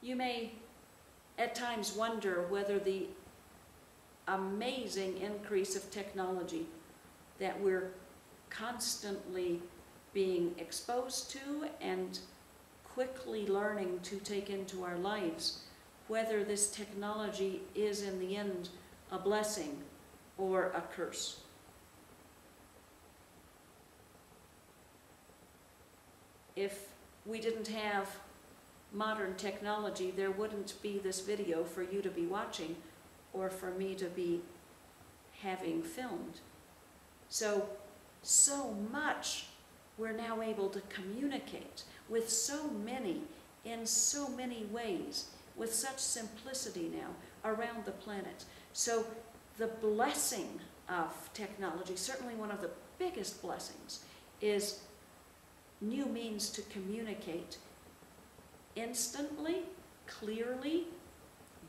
You may at times wonder whether the amazing increase of technology that we're constantly being exposed to and quickly learning to take into our lives, whether this technology is in the end a blessing or a curse. If we didn't have modern technology, there wouldn't be this video for you to be watching or for me to be having filmed. So much we're now able to communicate with so many, in so many ways, with such simplicity now around the planet. So the blessing of technology, certainly one of the biggest blessings, is new means to communicate instantly, clearly,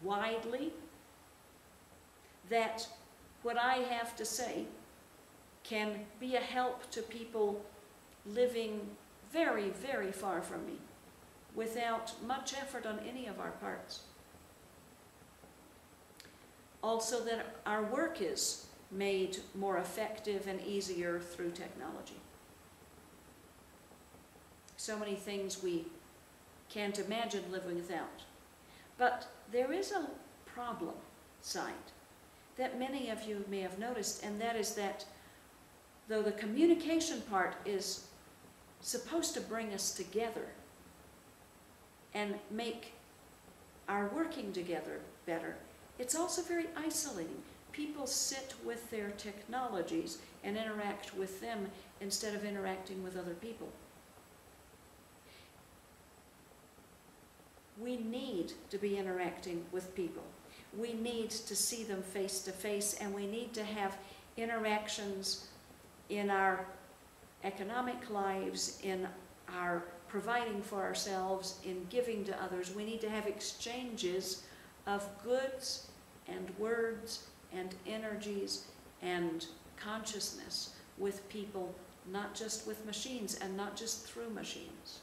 widely, that what I have to say can be a help to people living very, very far from me, without much effort on any of our parts. Also that our work is made more effective and easier through technology. So many things we can't imagine living without. But there is a problem side that many of you may have noticed, and that is that though the communication part is supposed to bring us together and make our working together better, it's also very isolating. People sit with their technologies and interact with them instead of interacting with other people. We need to be interacting with people. We need to see them face to face, and we need to have interactions in our economic lives, in our providing for ourselves, in giving to others. We need to have exchanges of goods and words and energies and consciousness with people, not just with machines and not just through machines.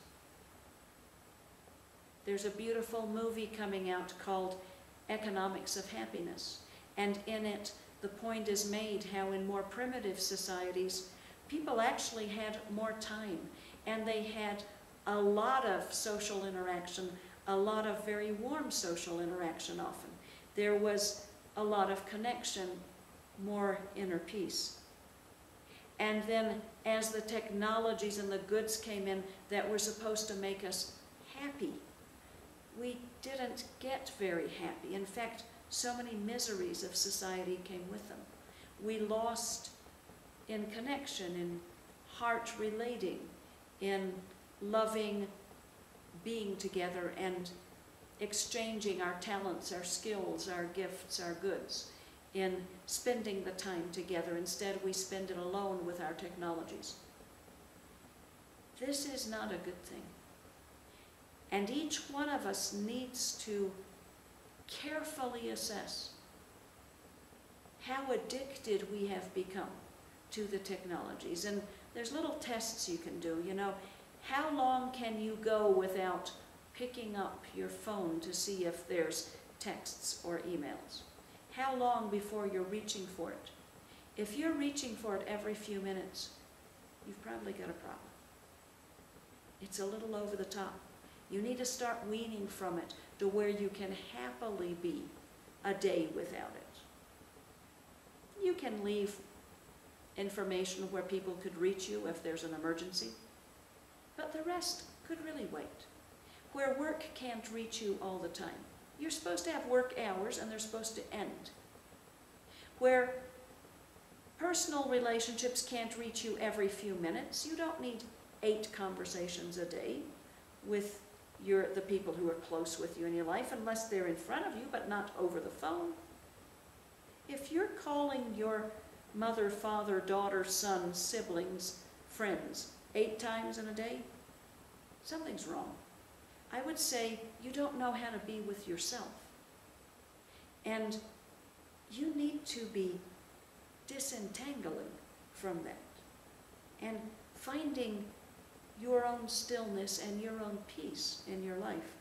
There's a beautiful movie coming out called Economics of Happiness, and in it the point is made how in more primitive societies people actually had more time, and they had a lot of social interaction, a lot of very warm social interaction often. There was a lot of connection, more inner peace. And then as the technologies and the goods came in that were supposed to make us happy, we didn't get very happy. In fact, so many miseries of society came with them. We lost in connection, in heart relating, in loving being together and exchanging our talents, our skills, our gifts, our goods, in spending the time together. Instead, we spend it alone with our technologies. This is not a good thing. And each one of us needs to carefully assess how addicted we have become to the technologies. And there's little tests you can do, you know. How long can you go without picking up your phone to see if there's texts or emails? How long before you're reaching for it? If you're reaching for it every few minutes, you've probably got a problem. It's a little over the top. You need to start weaning from it to where you can happily be a day without it. You can leave information where people could reach you if there's an emergency, but the rest could really wait. Where work can't reach you all the time. You're supposed to have work hours and they're supposed to end. Where personal relationships can't reach you every few minutes. You don't need 8 conversations a day with the people who are close with you in your life, unless they're in front of you, but not over the phone. If you're calling your mother, father, daughter, son, siblings, friends 8 times in a day, something's wrong. I would say you don't know how to be with yourself. And you need to be disentangling from that and finding your own stillness and your own peace in your life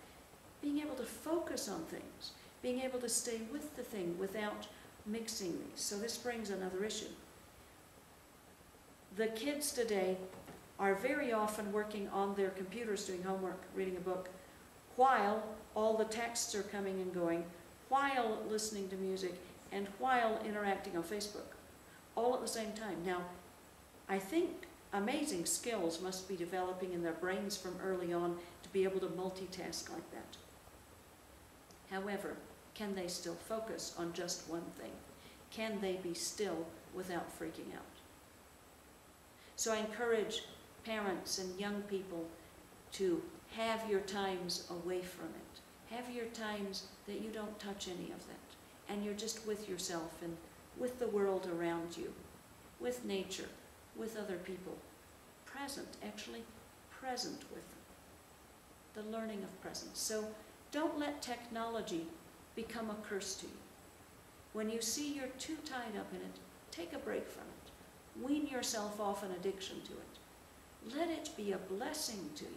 being able to focus on things, being able to stay with the thing without mixing these. So this brings another issue. The kids today are very often working on their computers, doing homework, reading a book, while all the texts are coming and going, while listening to music, and while interacting on Facebook, all at the same time. Now, I think amazing skills must be developing in their brains from early on to be able to multitask like that. However, can they still focus on just one thing? Can they be still without freaking out? So I encourage parents and young people to have your times away from it. Have your times that you don't touch any of that, and you're just with yourself and with the world around you, with nature, with other people. Present, actually present with them. The learning of presence. So don't let technology become a curse to you. When you see you're too tied up in it, take a break from it. Wean yourself off an addiction to it. Let it be a blessing to you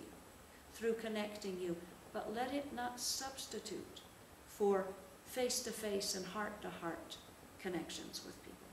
through connecting you, but let it not substitute for face-to-face and heart-to-heart connections with people.